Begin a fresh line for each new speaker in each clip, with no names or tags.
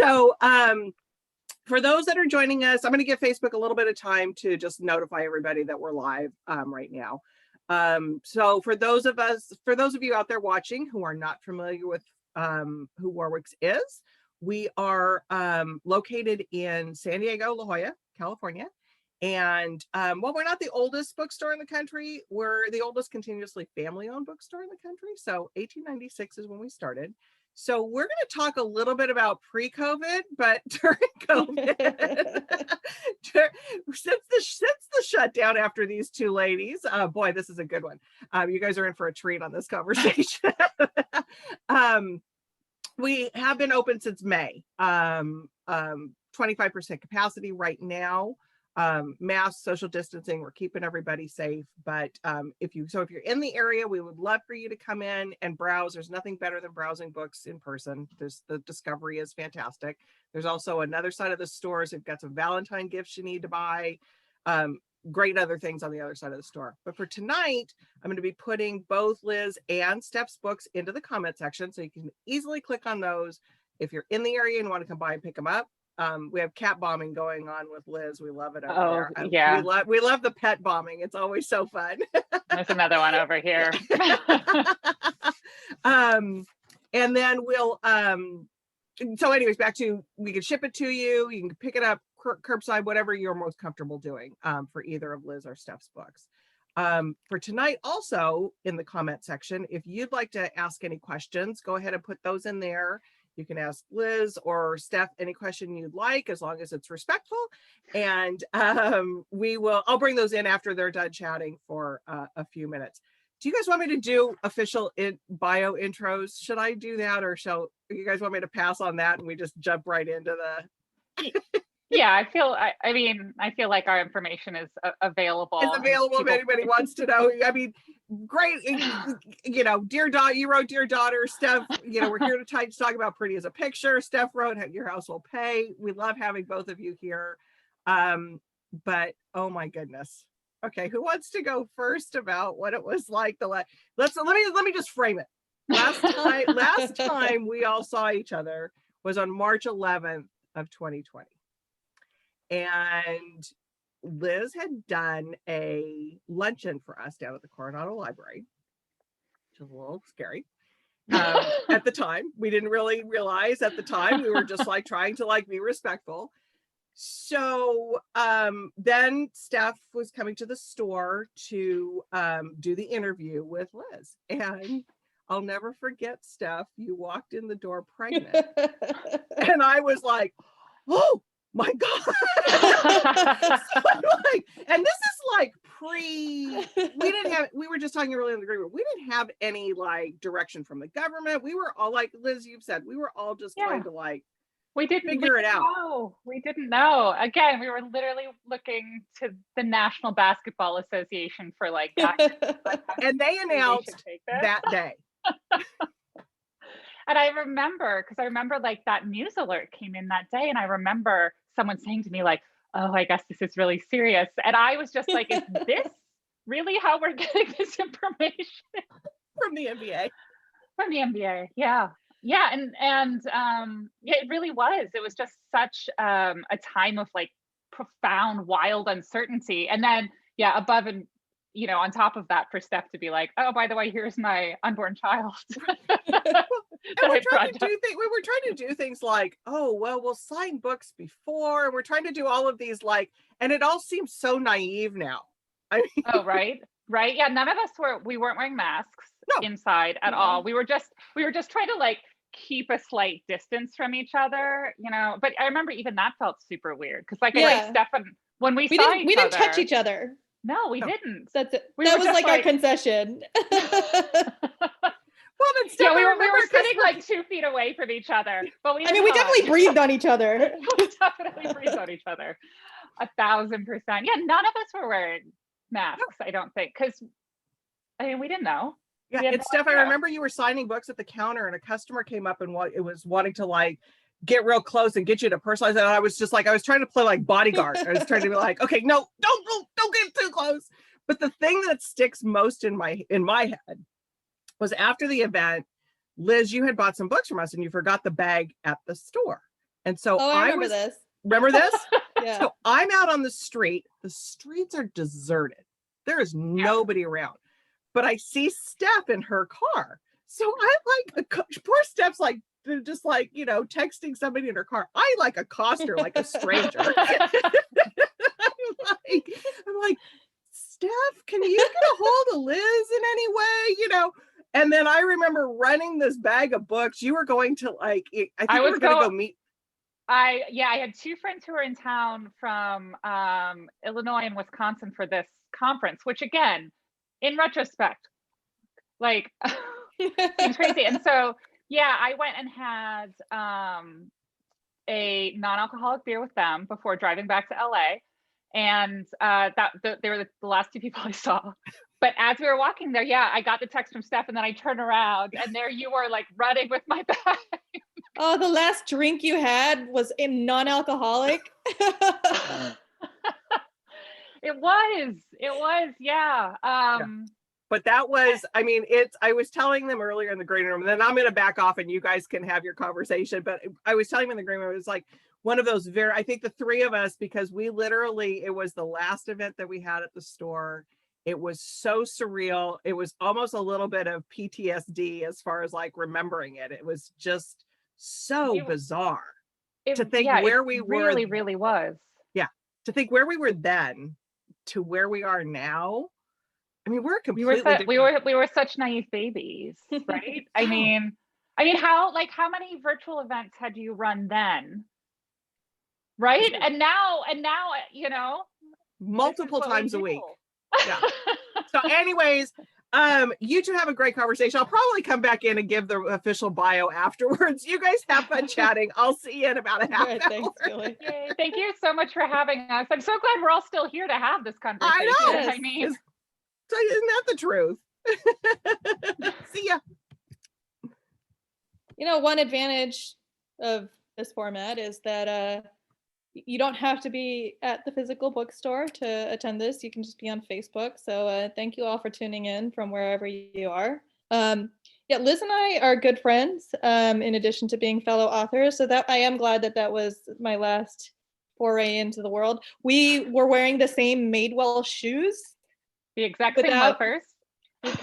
So for those that are joining us, I'm going to give Facebook a little bit of time to just notify everybody that we're live right now. So for those of you out there watching who are not familiar with who Warwick's is, we are located in San Diego, La Jolla, California. And while we're not the oldest bookstore in the country, we're the oldest continuously family-owned bookstore in the country. So 1896 is when we started. So we're going to talk a little bit about pre-COVID, but during COVID, since the shutdown after these two ladies, boy, this is a good one. You guys are in for a treat on this conversation. We have been open since May, 25% capacity right now. Mask, social distancing, we're keeping everybody safe, but if you're in the area, we would love for you to come in and browse. There's nothing better than browsing books in person. The discovery is fantastic. There's also another side of the stores. They've got some Valentine gifts you need to buy, great other things on the other side of the store. But for tonight, I'm going to be putting both Liz and Steph's books into the comment section, so you can easily click on those if you're in the area and want to come by and pick them up. We have cat bombing going on with Liz. We love it over there.
Yeah.
We love the pet bombing. It's always so fun.
There's another one over here.
And then we'll so anyways, back to, we can ship it to you. You can pick it up curbside, whatever you're most comfortable doing for either of Liz or Steph's books. For tonight, also in the comment section, if you'd like to ask any questions, go ahead and put those in there. You can ask Liz or Steph any question you'd like, as long as it's respectful. And I'll bring those in after they're done chatting for a few minutes. Do you guys want me to do official bio intros? Should I do that, or you guys want me to pass on that and we just jump right into the...
Yeah, I feel like our information is available.
It's available if anybody wants to know. I mean, great. Dear daughter, you wrote Dear Daughter. Steph, we're here to talk about Pretty as a Picture. Steph wrote Your House Will Pay. We love having both of you here. But oh my goodness. Okay, who wants to go first about what it was like let me just frame it. Last time we all saw each other was on March 11th of 2020. And Liz had done a luncheon for us down at the Coronado Library, which was a little scary. At the time, we didn't really realize at the time. We were just trying to be respectful. So then Steph was coming to the store to do the interview with Liz. And I'll never forget, Steph, you walked in the door pregnant. And I was like, oh, my God. And this is we were just talking earlier in the agreement. We didn't have any direction from the government. We were all Liz, you've said, we were all just trying to
we didn't
figure it out.
Know. We didn't know. Again, we were literally looking to the National Basketball Association for
and they announced that day.
And I remember that news alert came in that day, and I remember someone saying to me oh, I guess this is really serious. And I was just like, is this really how we're getting this information?
From the NBA.
From the NBA, yeah. Yeah, and it really was. It was just such a time of profound, wild uncertainty. And then, above and on top of that, for Steph to be like, oh, by the way, here's my unborn child.
And we were trying to do things oh, well, we'll sign books before. And we're trying to do all of these and it all seems so naive now. I mean,
oh, right. Yeah, none of us we weren't wearing masks inside at all. We were just trying to keep a slight distance from each other, But I remember even that felt super weird because I think Steph, when we
didn't touch each other.
No, we didn't.
That's it. That was our concession.
Well, then Steph,
we were sitting 2 feet away from each other, but we
definitely breathed on each other.
We definitely breathed on each other, 1,000%. Yeah, none of us were wearing masks. I don't think, because we didn't know.
Yeah, and Steph, I remember you were signing books at the counter, and a customer came up and it was wanting to get real close and get you to personalize it. And I was just I was trying to play bodyguard. I was trying to be okay, no, don't get too close. But the thing that sticks most in my head was after the event, Liz, you had bought some books from us and you forgot the bag at the store. And so
Oh, I remember this.
Remember this?
Yeah.
So I'm out on the street. The streets are deserted. There is nobody around. But I see Steph in her car. So I like, poor Steph's like, just like, you know, texting somebody in her car. I like accost her like a stranger. I'm like, Steph, can you get a hold of Liz in any way? You know, and then I remember running this bag of books. You were going to like, I think we were going to go meet.
I had two friends who were in town from Illinois and Wisconsin for this conference, which again, in retrospect, like seems crazy. And so, yeah, I went and had a non-alcoholic beer with them before driving back to LA. And they were the last two people I saw. But as we were walking there, yeah, I got the text from Steph, and then I turned around and there you were like running with my bag.
Oh, the last drink you had was in non-alcoholic?
It was, yeah.
But that was, I mean, I was telling them earlier in the green room, and then I'm going to back off and you guys can have your conversation. But I was telling them in the green room, it was like one of those I think the three of us, because we literally, it was the last event that we had at the store. It was so surreal. It was almost a little bit of PTSD as far as like remembering it. It was just so bizarre to think where we were.
Really, really was.
Yeah. To think where we were then to where we are now. I mean, we're completely
we were such naive babies, right? I mean, how many virtual events had you run then? Right? And now, you know,
multiple times a week. Yeah. So anyways, you two have a great conversation. I'll probably come back in and give the official bio afterwards. You guys have fun chatting. I'll see you in about a half hour.
Thanks, Julie.
Yay. Thank you so much for having us. I'm so glad we're all still here to have this conversation.
I know.
I mean,
so isn't that the truth? See ya.
You know, one advantage of this format is that you don't have to be at the physical bookstore to attend this. You can just be on Facebook. So thank you all for tuning in from wherever you are. Yeah, Liz and I are good friends in addition to being fellow authors. So that I am glad that was my last foray into the world. We were wearing the same Madewell shoes.
The exact same loafers.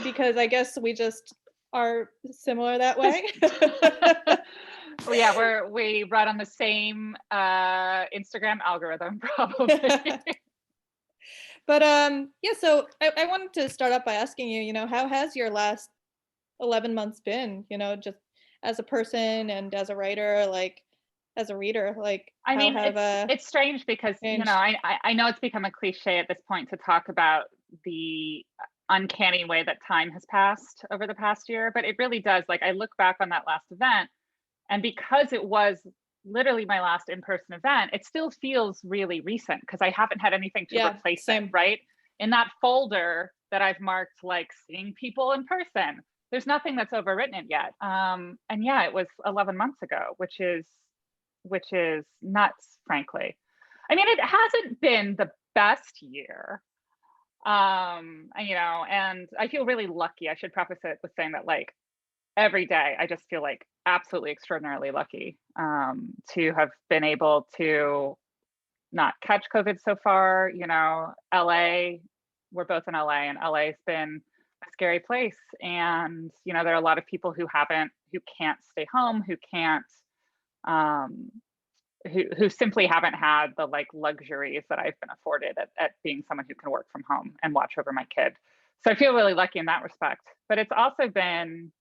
Because I guess we just are similar that way.
Well, yeah, we run on the same Instagram algorithm, probably.
But yeah, so I wanted to start off by asking you, how has your last 11 months been, just as a person and as a writer, like as a reader, like
I mean, it's strange because changed? I know it's become a cliche at this point to talk about the uncanny way that time has passed over the past year, but it really does. Like, I look back on that last event, and because it was literally my last in-person event, it still feels really recent because I haven't had anything to replace it, right? In that folder that I've marked like seeing people in person, there's nothing that's overwritten it yet. And yeah, it was 11 months ago, which is nuts, frankly. I mean, it hasn't been the best year. And I feel really lucky. I should preface it with saying that like every day I just feel like absolutely extraordinarily lucky to have been able to not catch COVID so far. LA, we're both in LA, and LA's been a scary place. And, there are a lot of people who can't stay home, who can't, who simply haven't had the like luxuries that I've been afforded at being someone who can work from home and watch over my kid. So I feel really lucky in that respect. But it's also been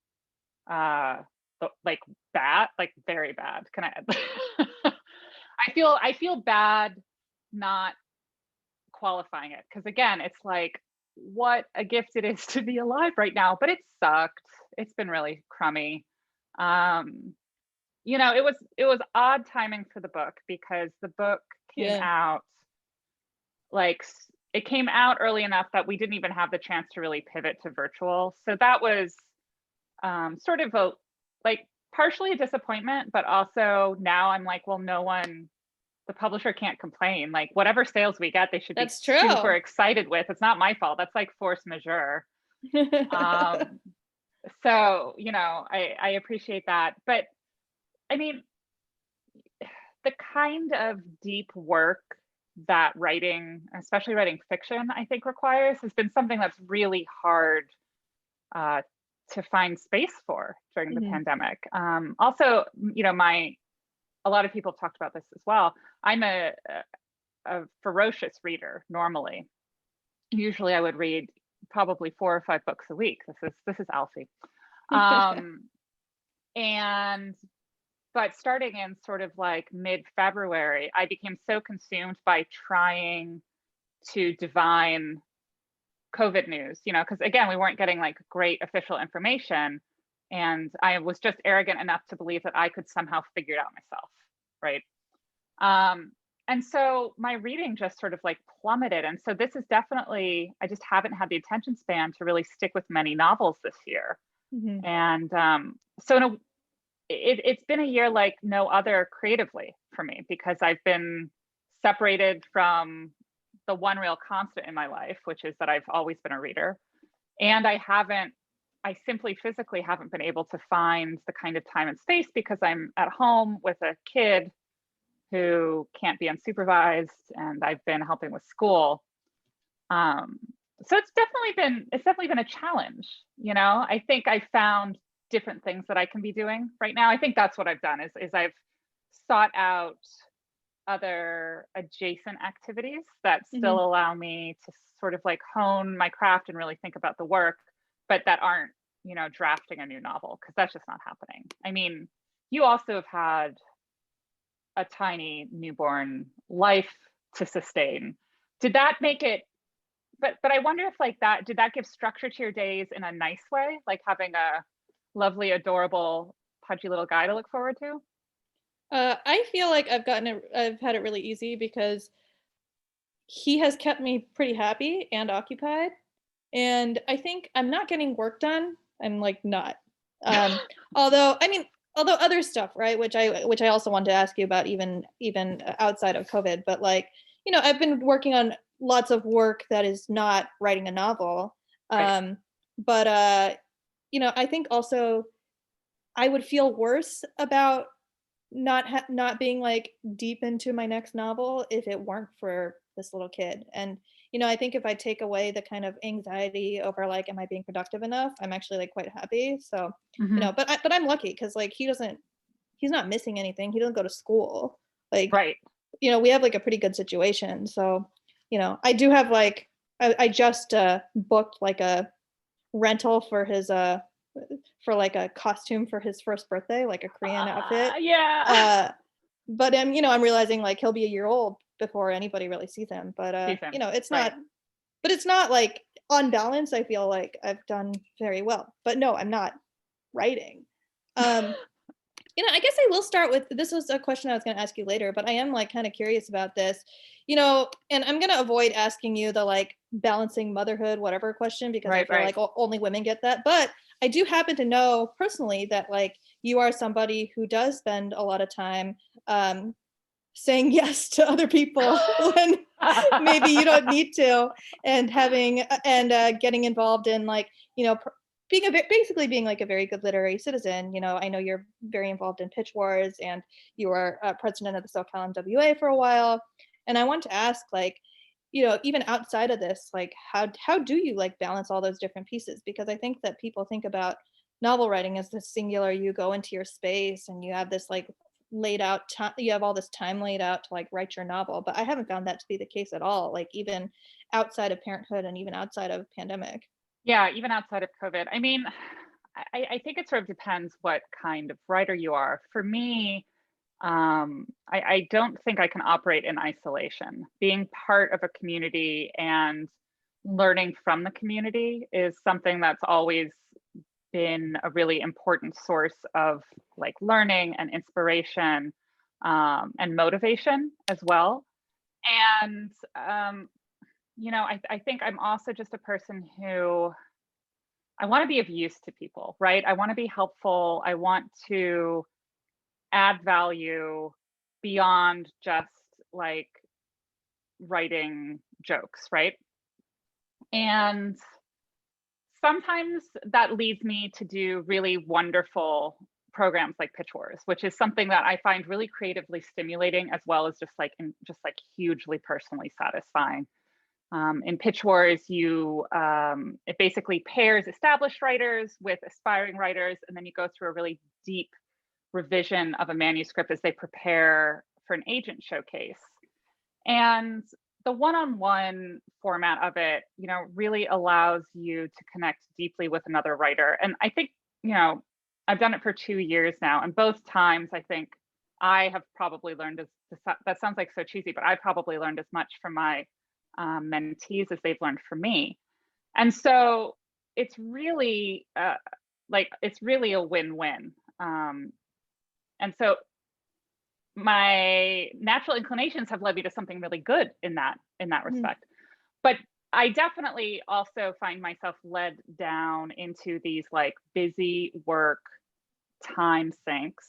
like bad, like very bad. Can I I feel bad not qualifying it, because again, it's like what a gift it is to be alive right now, but it sucked. It's been really crummy. It was odd timing for the book because the book came out it came out early enough that we didn't even have the chance to really pivot to virtual. So that was sort of partially a disappointment, but also now I'm like, well, the publisher can't complain. Like whatever sales we get, they should be super excited with. It's not my fault. That's like force majeure. So, I appreciate that. But I mean, kind of deep work that writing, especially writing fiction, I think requires, has been something that's really hard to find space for during the pandemic. Also, you know, a lot of people have talked about this as well. I'm a ferocious reader normally. Usually I would read probably 4 or 5 books a week. This is Alfie. But starting in sort of like mid-February, I became so consumed by trying to divine COVID news, you know, because again, we weren't getting like great official information. And I was just arrogant enough to believe that I could somehow figure it out myself, right? And so my reading just sort of like plummeted. And so this is definitely, I just haven't had the attention span to really stick with many novels this year. And so it's been a year like no other creatively for me, because I've been separated from the one real constant in my life, which is that I've always been a reader. And I simply physically haven't been able to find the kind of time and space because I'm at home with a kid who can't be unsupervised, and I've been helping with school. So it's definitely been a challenge. You know, I think I found different things that I can be doing right now. I think that's what I've done is I've sought out other adjacent activities that still allow me to sort of like hone my craft and really think about the work, but that aren't, you know, drafting a new novel, because that's just not happening. I mean, you also have had a tiny newborn life to sustain. Did that make it, but I wonder if like that, did that give structure to your days in a nice way? Like having a lovely, adorable, pudgy little guy to look forward to?
I feel like I've had it really easy because he has kept me pretty happy and occupied. And I think I'm not getting work done. I'm like not. Although other stuff, right? Which I also wanted to ask you about, even outside of COVID. But like, you know, I've been working on lots of work that is not writing a novel.
Right.
But you know, I think also I would feel worse about not being like deep into my next novel if it weren't for this little kid. And you know, I think if I take away the kind of anxiety over like, am I being productive enough, I'm actually like quite happy. So you know, but I'm lucky because like he's not missing anything. He doesn't go to school. Like,
Right.
you know, we have like a pretty good situation. So you know, I do have like I just booked like a rental for his for like a costume for his first birthday, like a Korean outfit.
Yeah.
But you know, I'm realizing like he'll be a year old before anybody really sees him. But you know, it's not, but it's not like on balance, I feel like I've done very well. But no, I'm not writing. You know, I guess I will start with, this was a question I was going to ask you later, but I am like kind of curious about this, you know, and I'm going to avoid asking you the like balancing motherhood, whatever question, because I feel like only women get that. But I do happen to know personally that like you are somebody who does spend a lot of time saying yes to other people when maybe you don't need to, and getting involved in like, you know, basically being like a very good literary citizen. You know, I know you're very involved in pitch wars, and you were president of the SoCal MWA for a while. And I want to ask, like, you know, even outside of this, like, how do you like balance all those different pieces? Because I think that people think about novel writing as this singular, you go into your space and you have this like laid out time, you have all this time laid out to like write your novel. But I haven't found that to be the case at all, like even outside of parenthood and even outside of pandemic.
Yeah, even outside of COVID. I mean, I think it sort of depends what kind of writer you are. For me, I don't think I can operate in isolation. Being part of a community and learning from the community is something that's always been a really important source of like learning and inspiration, and motivation as well. And you know, I think I'm also just a person who, I want to be of use to people, right? I want to be helpful. I want to add value beyond just like writing jokes, right? And sometimes that leads me to do really wonderful programs like Pitch Wars, which is something that I find really creatively stimulating, as well as just like hugely personally satisfying. In Pitch Wars, it basically pairs established writers with aspiring writers, and then you go through a really deep revision of a manuscript as they prepare for an agent showcase. And the one-on-one format of it, really allows you to connect deeply with another writer. And I think, I've done it for 2 years now, and both times I think I have probably learned that sounds like so cheesy, but I probably learned as much from my mentees as they've learned from me. And so it's really it's really a win-win. And so my natural inclinations have led me to something really good in that respect. But I definitely also find myself led down into these like busy work time sinks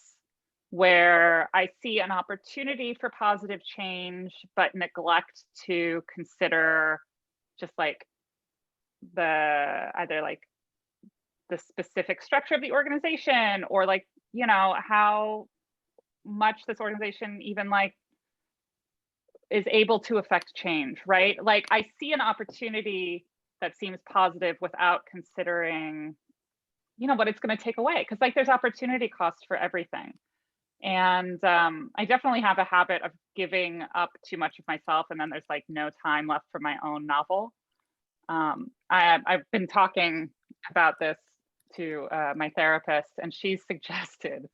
where I see an opportunity for positive change, but neglect to consider just like either like the specific structure of the organization, or like, how much this organization even like is able to affect change, right? Like I see an opportunity that seems positive without considering, what it's going to take away. Cause like there's opportunity cost for everything. And I definitely have a habit of giving up too much of myself, and then there's like no time left for my own novel. I've been talking about this to my therapist, and she's suggested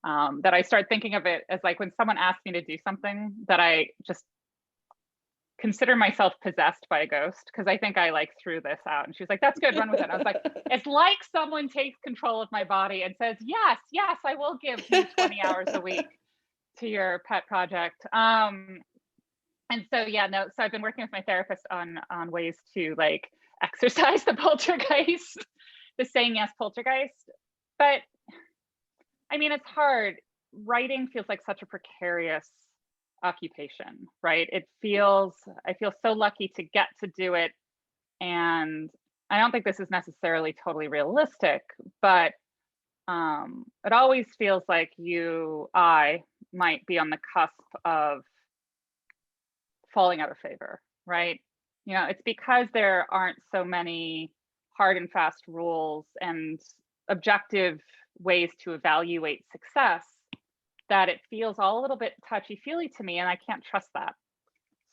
that I start thinking of it as like when someone asks me to do something, that I just consider myself possessed by a ghost, because I think I like threw this out. And she was like, that's good, run with it. And I was like, it's like someone takes control of my body and says, yes, I will give you 20 hours a week to your pet project. And so, so I've been working with my therapist on ways to like exercise the poltergeist, the saying yes poltergeist. But I mean, it's hard. Writing feels like such a precarious occupation, right? I feel so lucky to get to do it. And I don't think this is necessarily totally realistic, but it always feels like I might be on the cusp of falling out of favor, right? It's because there aren't so many hard and fast rules and objective ways to evaluate success that it feels all a little bit touchy-feely to me, and I can't trust that.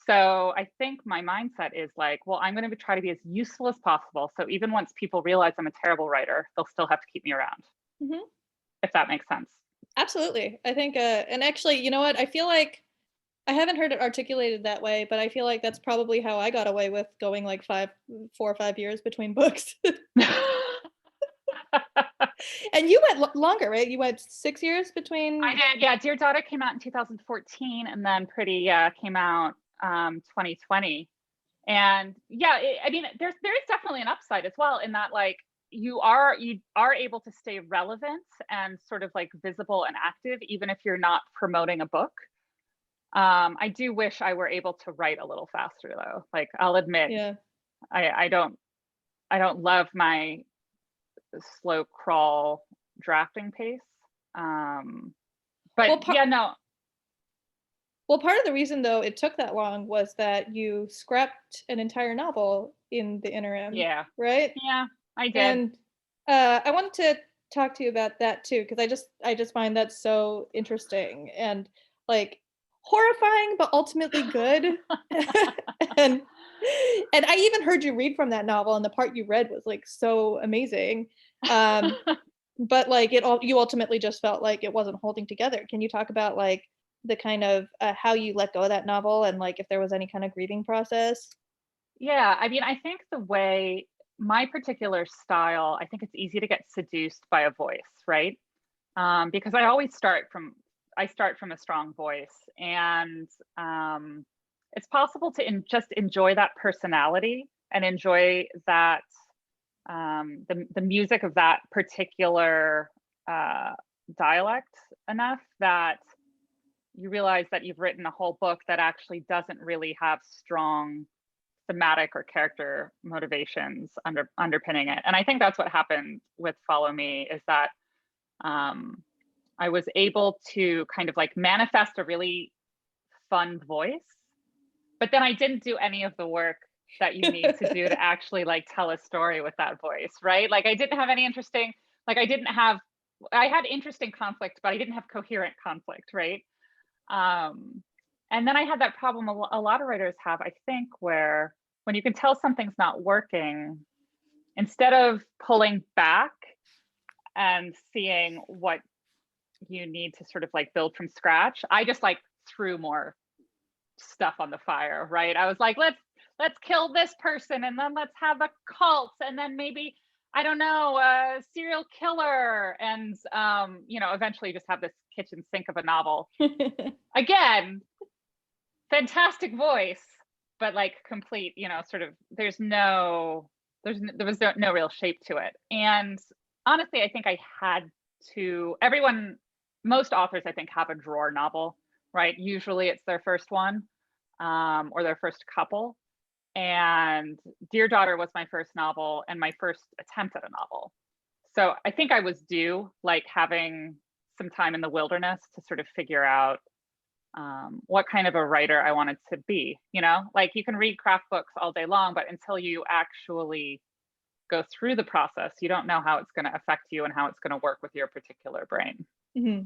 So I think my mindset is like, well, I'm going to try to be as useful as possible. So even once people realize I'm a terrible writer, they'll still have to keep me around. If that makes sense.
Absolutely. I think, and actually, you know what? I feel like I haven't heard it articulated that way, but I feel like that's probably how I got away with going like 4 or 5 years between books. And you went longer, right? You went 6 years between.
I did, yeah. Dear Daughter came out in 2014, and then Pretty came out 2020. And yeah, I mean, there is definitely an upside as well, in that like you are able to stay relevant and sort of like visible and active, even if you're not promoting a book. I do wish I were able to write a little faster though. Like I'll admit,
yeah.
I don't love my slow crawl drafting pace. But
well,
no.
Well, part of the reason though it took that long was that you scrapped an entire novel in the interim.
Yeah.
Right?
Yeah, I did.
And I wanted to talk to you about that too, because I just find that so interesting and like horrifying, but ultimately good. and I even heard you read from that novel, and the part you read was like so amazing. But like you ultimately just felt like it wasn't holding together. Can you talk about like the kind of how you let go of that novel, and like if there was any kind of grieving process?
Yeah, I mean, I think the way my particular style, I think it's easy to get seduced by a voice, right? Because I always start from a strong voice, and it's possible to just enjoy that personality and enjoy that the music of that particular dialect enough that you realize that you've written a whole book that actually doesn't really have strong thematic or character motivations underpinning it. And I think that's what happened with Follow Me, is that I was able to kind of like manifest a really fun voice, but then I didn't do any of the work that you need to do to actually like tell a story with that voice, right? Like I didn't have any interesting, like I had interesting conflict, but I didn't have coherent conflict, right? And then I had that problem a lot of writers have, I think, where when you can tell something's not working, instead of pulling back and seeing what you need to sort of like build from scratch, I just like threw more stuff on the fire, right? I was like, let's kill this person, and then let's have a cult, and then maybe, I don't know, a serial killer, and eventually just have this kitchen sink of a novel. Again, fantastic voice, but like complete, sort of, there was no real shape to it. And honestly, I think I had to, most authors I think have a drawer novel, right? Usually it's their first one, or their first couple. And Dear Daughter was my first novel and my first attempt at a novel. So I think I was due like having some time in the wilderness to sort of figure out what kind of a writer I wanted to be. Like you can read craft books all day long, but until you actually go through the process, you don't know how it's going to affect you and how it's going to work with your particular brain.
Mm-hmm.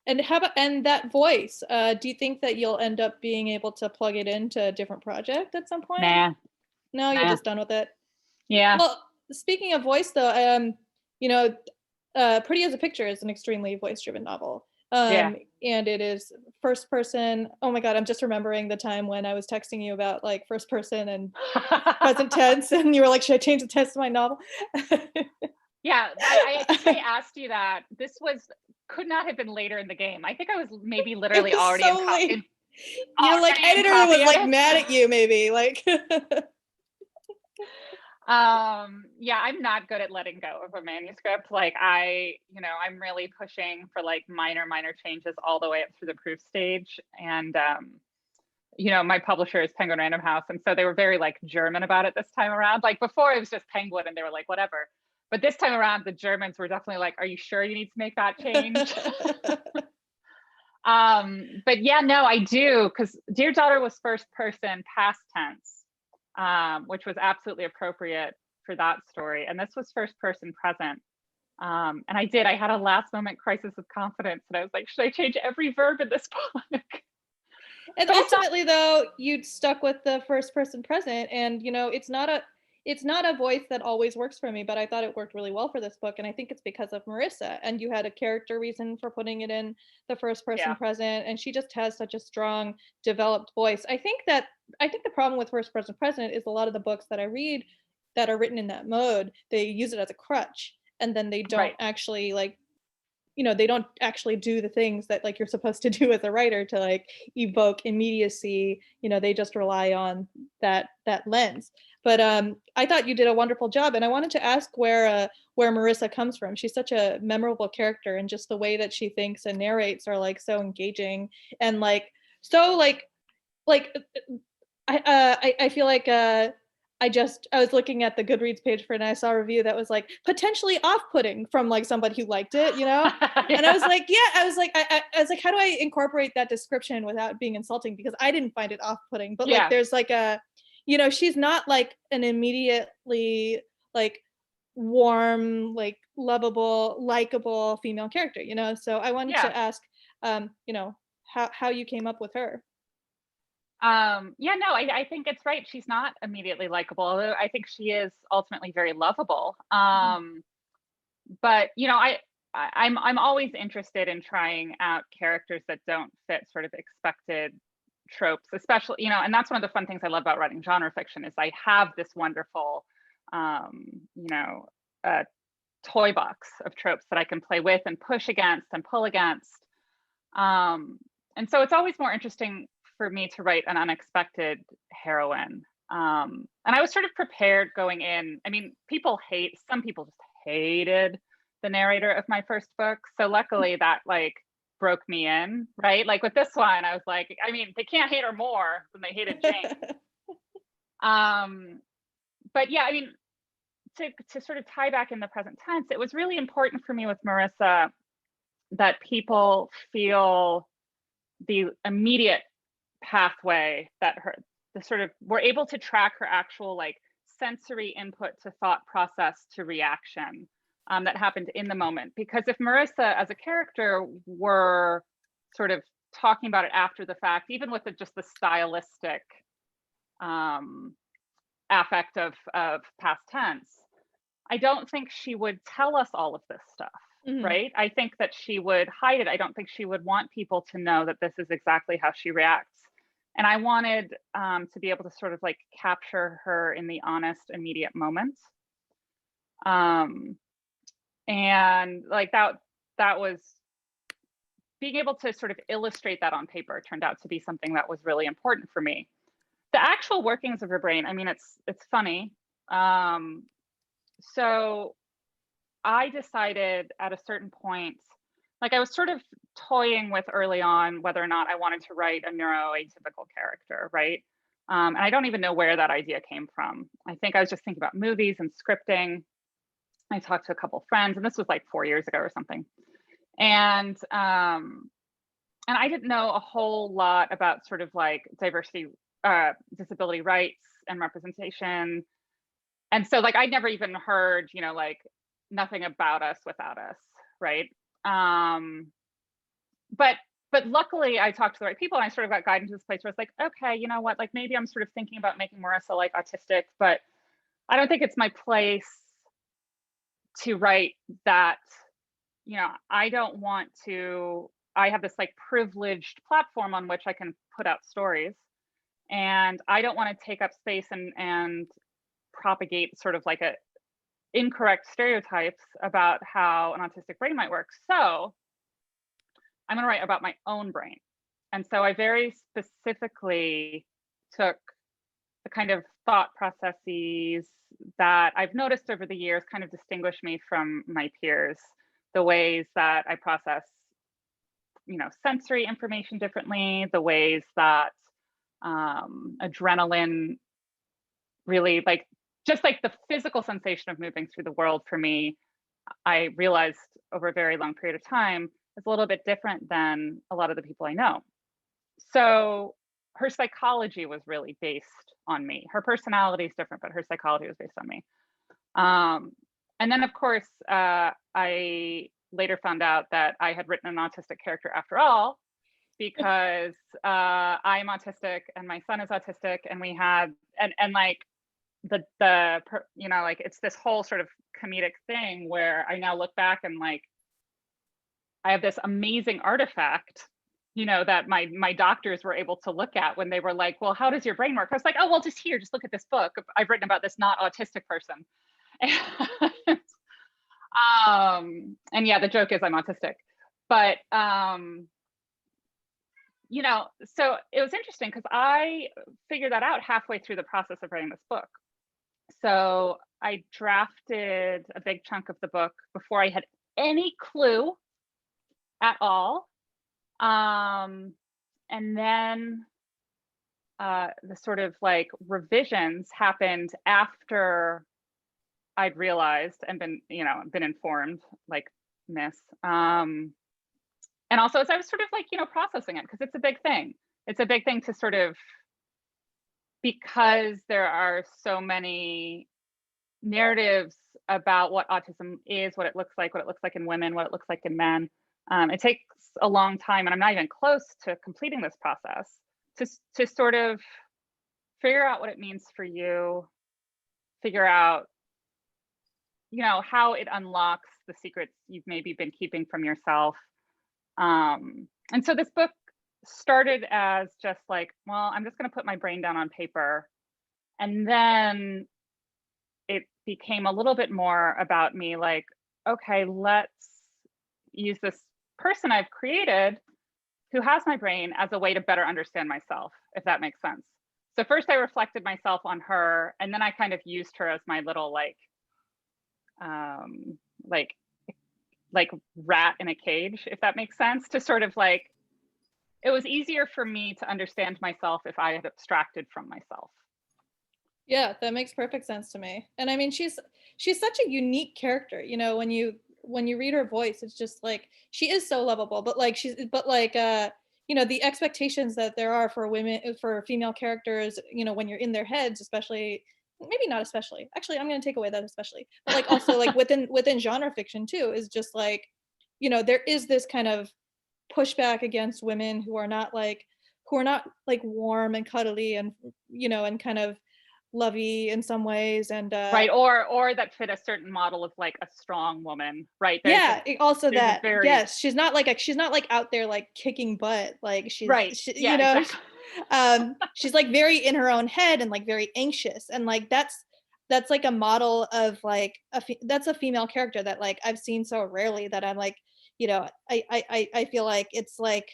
And how about, and that voice, do you think that you'll end up being able to plug it into a different project at some point?
Nah.
No, you're just done with it.
Yeah.
Well, speaking of voice though, Pretty as a Picture is an extremely voice-driven novel. And it is first person. Oh my God, I'm just remembering the time when I was texting you about like first person and present tense, and you were like, should I change the tense to my novel?
Yeah, I think I asked you that. This could not have been later in the game. I think I was maybe literally already
so
in
You're like, editor was like mad at you, maybe like.
Yeah, I'm not good at letting go of a manuscript. Like I'm really pushing for like minor changes all the way up through the proof stage. And my publisher is Penguin Random House, and so they were very like German about it this time around. Like before it was just Penguin and they were like whatever. But this time around the Germans were definitely like, are you sure you need to make that change? But yeah, no, I do, because Dear Daughter was first person past tense, which was absolutely appropriate for that story. And this was first person present. And I had a last moment crisis of confidence, and I was like, should I change every verb in this book?
And ultimately though, you stuck with the first person present, and it's not a voice that always works for me, but I thought it worked really well for this book. And I think it's because of Marissa, and you had a character reason for putting it in the first person present. And she just has such a strong developed voice. I think the problem with first person present is a lot of the books that I read that are written in that mode, they use it as a crutch, and then they don't actually like, they don't actually do the things that like you're supposed to do as a writer to like evoke immediacy. They just rely on that lens. But I thought you did a wonderful job, and I wanted to ask where Marissa comes from. She's such a memorable character, and just the way that she thinks and narrates are like so engaging, and like so like I feel like I was looking at the Goodreads page for it, and I saw a review that was like potentially off-putting from like somebody who liked it,
Yeah.
And I was like, I was like, how do I incorporate that description without being insulting? Because I didn't find it off-putting, but like there's like she's not like an immediately like warm, like lovable, likable female character, So I wanted to ask, how you came up with her.
I think it's right. She's not immediately likable, although I think she is ultimately very lovable. But I'm always interested in trying out characters that don't fit sort of expected tropes, especially, and that's one of the fun things I love about writing genre fiction is I have this wonderful, toy box of tropes that I can play with and push against and pull against. And so it's always more interesting for me to write an unexpected heroine. And I was sort of prepared going in. I mean, some people just hated the narrator of my first book. So luckily that like broke me in, right? Like with this one, I was like, I mean, they can't hate her more than they hated Jane. But yeah, I mean, to sort of tie back in the present tense, it was really important for me with Marissa that people feel the immediate pathway that the sort of, we're able to track her actual like sensory input to thought process to reaction that happened in the moment. Because if Marissa as a character were sort of talking about it after the fact, even with just the stylistic affect of past tense, I don't think she would tell us all of this stuff, right? I think that she would hide it. I don't think she would want people to know that this is exactly how she reacts. And I wanted to be able to sort of like capture her in the honest, immediate moments. And like that was being able to sort of illustrate that on paper turned out to be something that was really important for me. The actual workings of her brain, I mean, it's funny. So I decided at a certain point, like I was sort of toying with early on whether or not I wanted to write a neuroatypical character, right? And I don't even know where that idea came from. I think I was just thinking about movies and scripting. I talked to a couple friends, and this was like 4 years ago or something. And I didn't know a whole lot about sort of like diversity, disability rights and representation. And so like I'd never even heard, you know, like nothing about us without us, right? But luckily I talked to the right people, and I sort of got guided into this place where it's like, okay, you know what, like maybe I'm sort of thinking about making Marissa like autistic, but I don't think it's my place to write that. You know, I don't want to, I have this like privileged platform on which I can put out stories, and I don't want to take up space and propagate sort of like a incorrect stereotypes about how an autistic brain might work. So I'm going to write about my own brain. And so I very specifically took the kind of thought processes that I've noticed over the years kind of distinguish me from my peers, the ways that I process, you know, sensory information differently, the ways that adrenaline really, like, just like the physical sensation of moving through the world for me, I realized over a very long period of time is a little bit different than a lot of the people I know. So her psychology was really based on me. Her personality is different, but her psychology was based on me. And then, of course, I later found out that I had written an autistic character after all, because I'm autistic and my son is autistic, and we had and like you know, like it's this whole sort of comedic thing where I now look back and like I have this amazing artifact, you know, that my doctors were able to look at when they were like, well, how does your brain work? I was like, oh, well, just look at this book. I've written about this not autistic person. And yeah, the joke is I'm autistic. But you know, so it was interesting because I figured that out halfway through the process of writing this book. So I drafted a big chunk of the book before I had any clue at all. And then the sort of like revisions happened after I'd realized and been informed, like Miss. And also as I was sort of like, you know, processing it, because it's a big thing. It's a big thing to sort of, because there are so many narratives about what autism is, what it looks like in women, what it looks like in men. It takes a long time, and I'm not even close to completing this process to sort of figure out what it means for you, figure out, you know, how it unlocks the secrets you've maybe been keeping from yourself. And so this book started as just like, well, I'm just going to put my brain down on paper. And then it became a little bit more about me, like, okay, let's use this person I've created who has my brain as a way to better understand myself, if that makes sense. So first I reflected myself on her, and then I kind of used her as my little like rat in a cage, if that makes sense, to sort of like, it was easier for me to understand myself if I had abstracted from myself.
Yeah, that makes perfect sense to me. And I mean, she's such a unique character. You know, when you when you read her voice, it's just like she is so lovable, but like you know, the expectations that there are for women, for female characters, you know, when you're in their heads, especially, maybe not especially, actually I'm going to take away that especially, but like also like within genre fiction too, is just like, you know, there is this kind of pushback against women who are not like warm and cuddly and, you know, and kind of lovey in some ways, and
Right, or that fit a certain model of like a strong woman, right?
yeah, also
there's a
that,
very
yes, she's not like out there like kicking butt, like
right,
you
yeah,
know,
exactly.
she's like very in her own head and like very anxious, and like that's like a model of like that's a female character that like I've seen so rarely, that I'm like, you know, I feel like it's like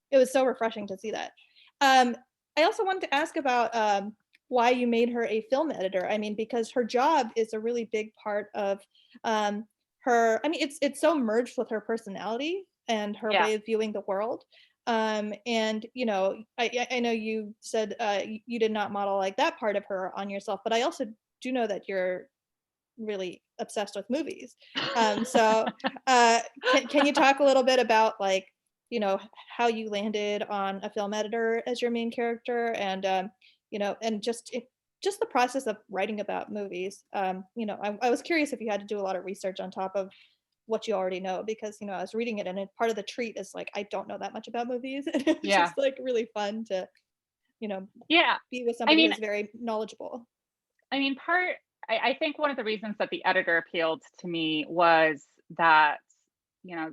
it was so refreshing to see that. I also wanted to ask about why you made her a film editor. I mean, because her job is a really big part of um, her. I mean, it's so merged with her personality and her
Yeah.
way of viewing the world. And you know, I know you said you did not model like that part of her on yourself, but I also do know that you're really obsessed with movies. So can you talk a little bit about like, you know, how you landed on a film editor as your main character, and you know, and just the process of writing about movies. You know, I was curious if you had to do a lot of research on top of what you already know, because, you know, I was reading it, and part of the treat is like I don't know that much about movies, and it's
Yeah.
just like really fun to, you know,
Yeah.
be with
I
somebody
mean,
who's very knowledgeable.
I think one of the reasons that the editor appealed to me was that, you know,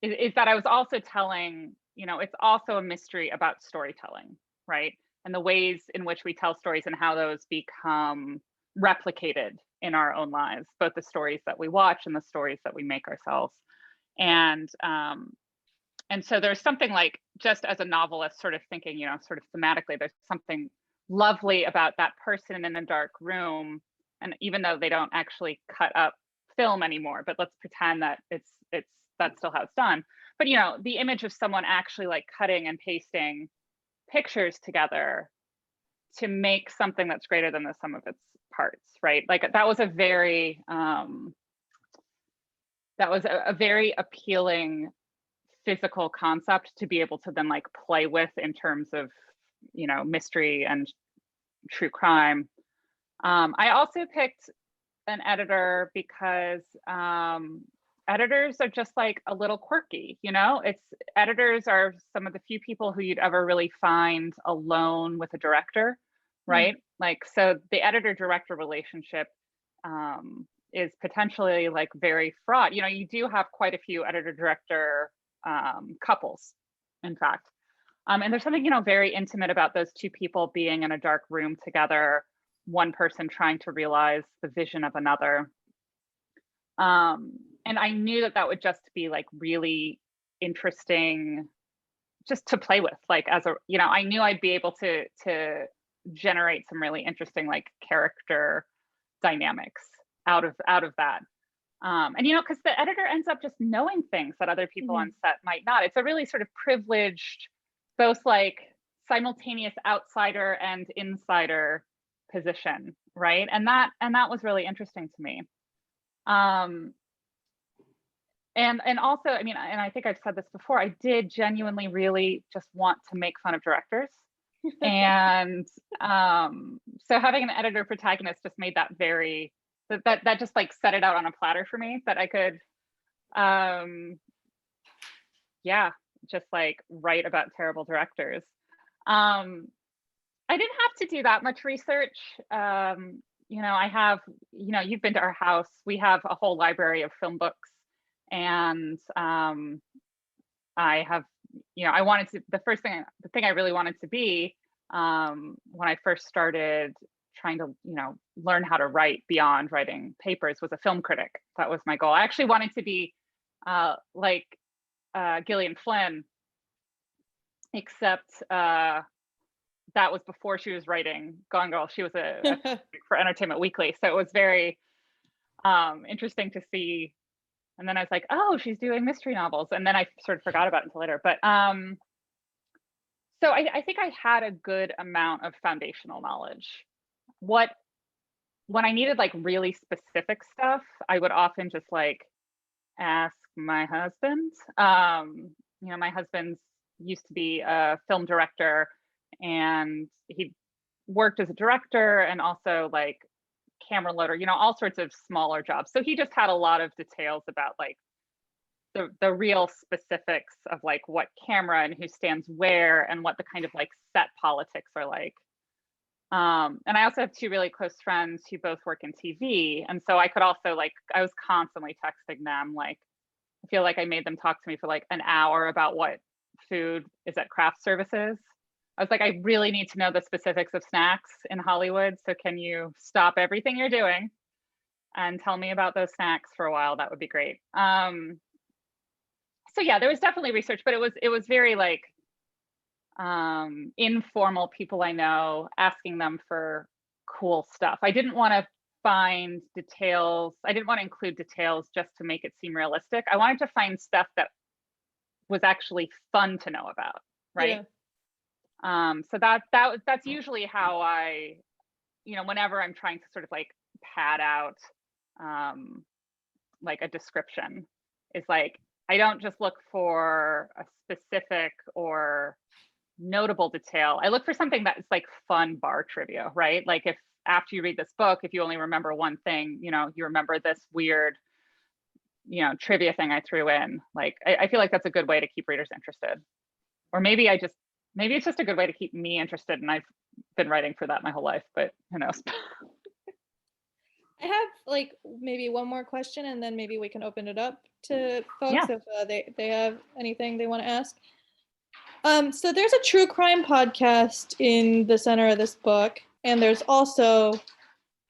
is that I was also telling, you know, it's also a mystery about storytelling, right? And the ways in which we tell stories and how those become replicated in our own lives, both the stories that we watch and the stories that we make ourselves. And so there's something like, just as a novelist, sort of thinking, you know, sort of thematically, there's something lovely about that person in a dark room. And even though they don't actually cut up film anymore, but let's pretend that it's that's still how it's done. But, you know, the image of someone actually like cutting and pasting pictures together to make something that's greater than the sum of its parts, right? Like that was a very very appealing physical concept to be able to then like play with in terms of, you know, mystery and true crime. I also picked an editor because editors are just like a little quirky, you know? Editors are some of the few people who you'd ever really find alone with a director, right? Like, so the editor director relationship is potentially like very fraught. You know, you do have quite a few editor director couples, in fact. And there's something, you know, very intimate about those two people being in a dark room together, one person trying to realize the vision of another. And I knew that that would just be like really interesting just to play with, like as a, you know, I knew I'd be able to generate some really interesting like character dynamics out of that. And, you know, because the editor ends up just knowing things that other people on set might not. It's a really sort of privileged, both like simultaneous outsider and insider position, right? And that was really interesting to me. And also, I mean, and I think I've said this before, I did genuinely really just want to make fun of directors. And so having an editor protagonist just made that very, that just like set it out on a platter for me, that I could, yeah, just like write about terrible directors. I didn't have to do that much research. You know, I have, you know, you've been to our house. We have a whole library of film books, and I have, you know, I wanted to, the thing I really wanted to be when I first started trying to, you know, learn how to write beyond writing papers was a film critic. That was my goal. I actually wanted to be like Gillian Flynn, except that was before she was writing Gone Girl. She was a for Entertainment Weekly, so it was very interesting to see. And then I was like, oh, she's doing mystery novels, and then I sort of forgot about it until later. But so I think I had a good amount of foundational knowledge. When I needed like really specific stuff, I would often just like ask my husband. You know, my husband's used to be a film director, and he worked as a director and also like camera loader, you know, all sorts of smaller jobs. So he just had a lot of details about like the real specifics of like what camera and who stands where and what the kind of like set politics are like. And I also have two really close friends who both work in TV. And so I could also like, I was constantly texting them. Like, I feel like I made them talk to me for like an hour about what food is at craft services. I was like, I really need to know the specifics of snacks in Hollywood. So can you stop everything you're doing and tell me about those snacks for a while? That would be great. So yeah, there was definitely research, but it was very like informal people I know, asking them for cool stuff. I didn't want to find details. I didn't want to include details just to make it seem realistic. I wanted to find stuff that was actually fun to know about, right? Yeah. So that's usually how I, you know, whenever I'm trying to sort of like pad out like a description, is like I don't just look for a specific or notable detail. I look for something that's like fun bar trivia, right? Like if after you read this book, if you only remember one thing, you know, you remember this weird, you know, trivia thing I threw in. Like I feel like that's a good way to keep readers interested. Or maybe it's just a good way to keep me interested, and I've been writing for that my whole life, but who knows.
I have like maybe one more question, and then maybe we can open it up to folks if they have anything they want to ask. So there's a true crime podcast in the center of this book, and there's also,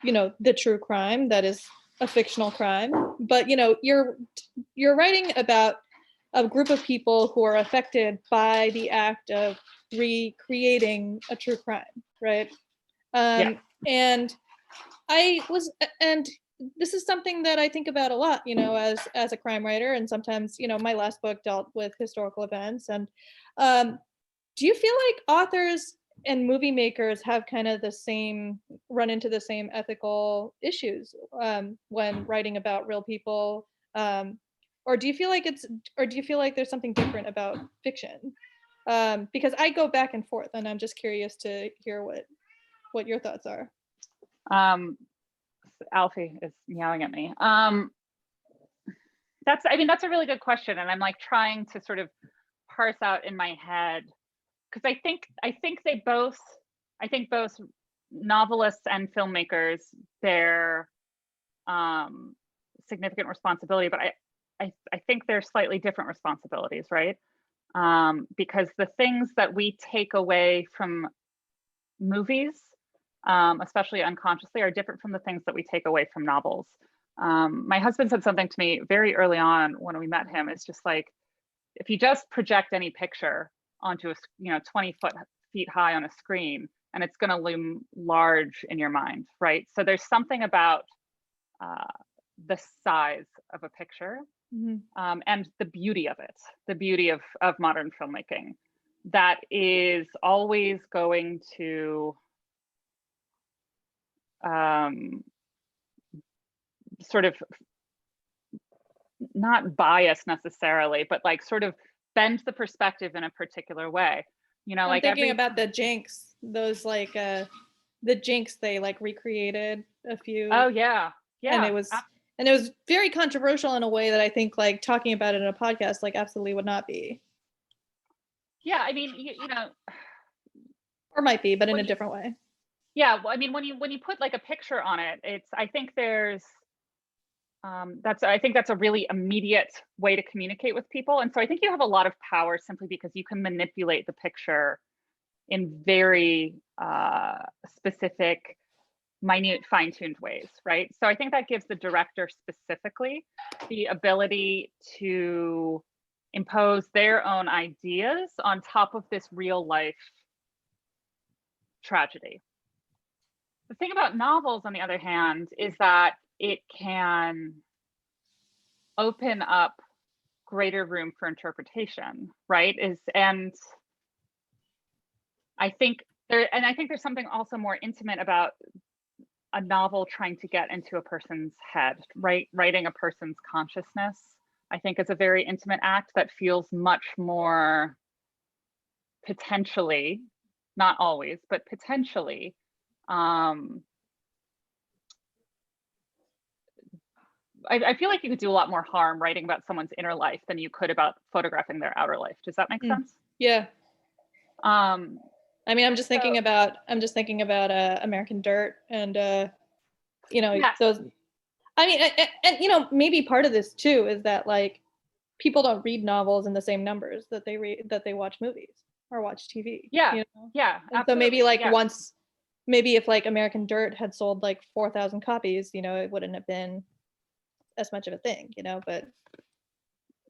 you know, the true crime that is a fictional crime. But you know, you're writing about a group of people who are affected by the act of recreating a true crime, right? And this is something that I think about a lot, you know, as a crime writer, and sometimes, you know, my last book dealt with historical events. And do you feel like authors and movie makers have kind of run into the same ethical issues when writing about real people? Or do you feel like there's something different about fiction? Because I go back and forth, and I'm just curious to hear what your thoughts are.
Alfie is meowing at me. That's a really good question, and I'm like trying to sort of parse out in my head, because I think both novelists and filmmakers bear significant responsibility, but I think they're slightly different responsibilities, right? Because the things that we take away from movies, especially unconsciously, are different from the things that we take away from novels. My husband said something to me very early on when we met him. It's just like, if you just project any picture onto 20 feet high on a screen, and it's going to loom large in your mind, right? So there's something about the size of a picture, and the beauty of it, the beauty of modern filmmaking, that is always going to sort of not bias necessarily, but like sort of bend the perspective in a particular way. You know,
I'm thinking about the Jinx, those like the Jinx, they like recreated a few.
Oh yeah.
And it was very controversial in a way that I think like talking about it in a podcast like absolutely would not be.
Yeah, I mean, you know,
or might be, but in a different way.
Yeah, well, I mean, when you put like a picture on it, I think that's a really immediate way to communicate with people. And so I think you have a lot of power simply because you can manipulate the picture in very specific, minute, fine-tuned ways, right? So I think that gives the director specifically the ability to impose their own ideas on top of this real life tragedy. The thing about novels, on the other hand, is that it can open up greater room for interpretation, right? And I think there's something also more intimate about a novel trying to get into a person's head, right? Writing a person's consciousness. I think is a very intimate act that feels much more potentially, not always, but potentially, I feel like you could do a lot more harm writing about someone's inner life than you could about photographing their outer life. Does that make sense?
Yeah.
Um,
I mean, I'm just thinking about American Dirt and
yes.
those. I mean, and maybe part of this too is that like people don't read novels in the same numbers that they watch movies or watch TV.
Yeah. Yeah.
And so maybe like maybe if like American Dirt had sold like 4,000 copies, it wouldn't have been as much of a thing, but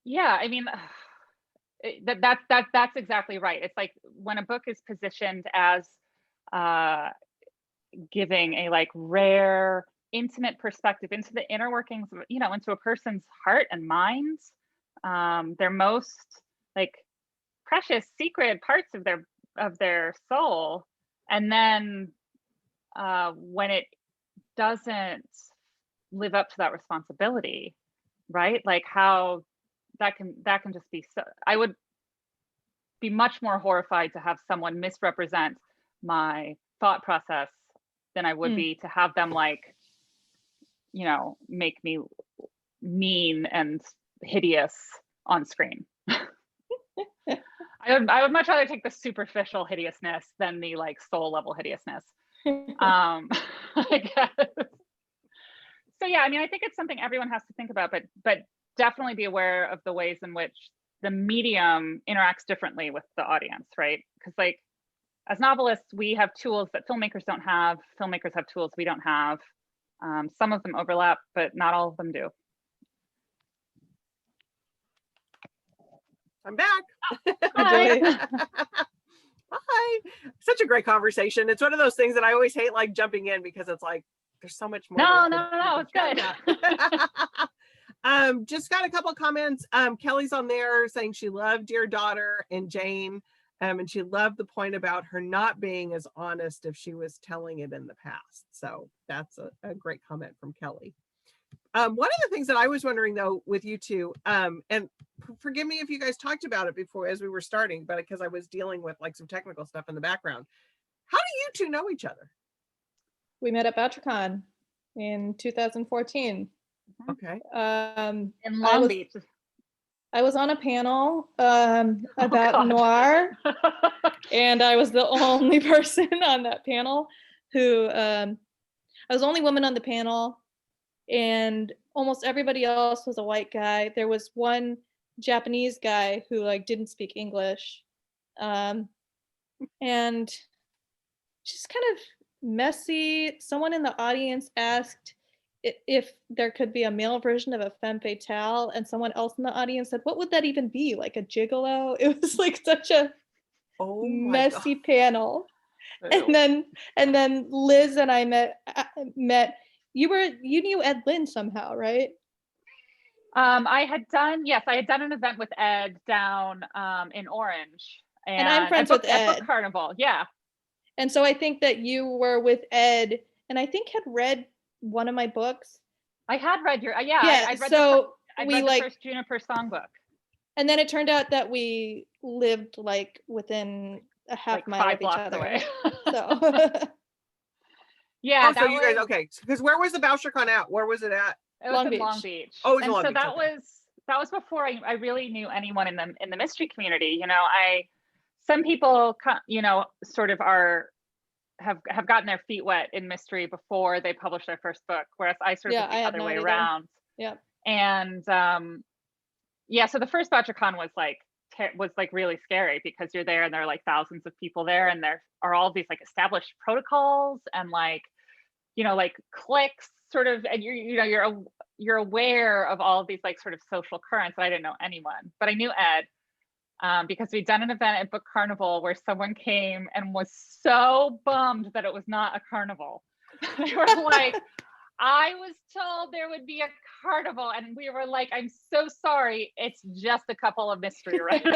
yeah, I mean, that's exactly right. It's like when a book is positioned as giving a like rare, intimate perspective into the inner workings, into a person's heart and mind, their most like precious, secret parts of their soul, and then when it doesn't live up to that responsibility, right? Like how that can just be so. I would be much more horrified to have someone misrepresent my thought process than I would be to have them like, make me mean and hideous on screen. I would much rather take the superficial hideousness than the like soul level hideousness. I guess. So yeah, I mean, I think it's something everyone has to think about, but definitely be aware of the ways in which the medium interacts differently with the audience, right? Because like as novelists, we have tools that filmmakers don't have. Filmmakers have tools we don't have. Some of them overlap, but not all of them do.
I'm back.
Hi.
Hi. Such a great conversation. It's one of those things that I always hate like jumping in because it's like there's so much more.
No, it's good.
Just got a couple of comments. Kelly's on there saying she loved Dear Daughter and Jane, and she loved the point about her not being as honest if she was telling it in the past. So that's a great comment from Kelly. One of the things that I was wondering though with you two, and forgive me if you guys talked about it before as we were starting, but because I was dealing with like some technical stuff in the background. How do you two know each other?
We met at BoucherCon in 2014.
Okay.
In Long Beach.
I was on a panel about noir, and I was the only person on that panel who, I was the only woman on the panel, and almost everybody else was a white guy. There was one Japanese guy who like didn't speak English, and just kind of messy. Someone in the audience asked if there could be a male version of a femme fatale, and someone else in the audience said, what would that even be, like a gigolo? It was like such a messy panel. And then Liz and I met. You knew Ed Lynn somehow, right?
I had done an event with Ed down in Orange,
and I'm friends with Ed
at Book Carnival. Yeah.
And so I think that you were with Ed, and I think had read one of my books.
I had read your
I read
the first Juniper songbook.
And then it turned out that we lived like within a half mile of each other.
Away.
So
yeah.
So you guys, okay. Because where was the BoucherCon at? Where was it at?
It was in Long Beach.
Oh, it was in Long Beach.
That was before I really knew anyone in the mystery community. Some people, sort of have gotten their feet wet in mystery before they publish their first book, whereas I sort of the other way around.
Yeah.
And so the first BoucherCon was like really scary because you're there and there are like thousands of people there, and there are all these like established protocols and like cliques sort of, and you're aware of all of these like sort of social currents. I didn't know anyone, but I knew Ed. Because we'd done an event at Book Carnival where someone came and was so bummed that it was not a carnival. They were like, I was told there would be a carnival. And we were like, I'm so sorry. It's just a couple of mystery writers.